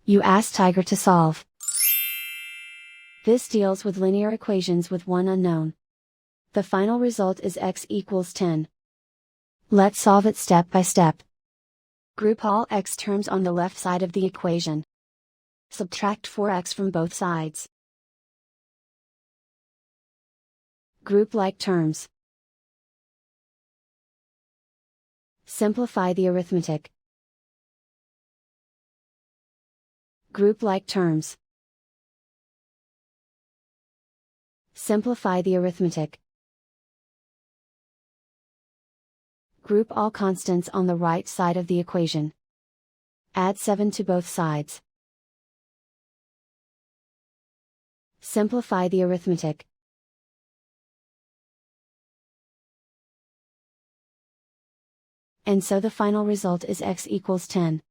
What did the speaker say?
You ask Tiger to solve. This deals with linear equations with one unknown. The final result is x equals 10. Let's solve it step by step. Group all x terms on the left side of the equation. Subtract 4x from both sides. Group like terms. Simplify the arithmetic. Group like terms. Simplify the arithmetic. Group all constants on the right side of the equation. Add 7 to both sides. Simplify the arithmetic. And so the final result is x equals 10.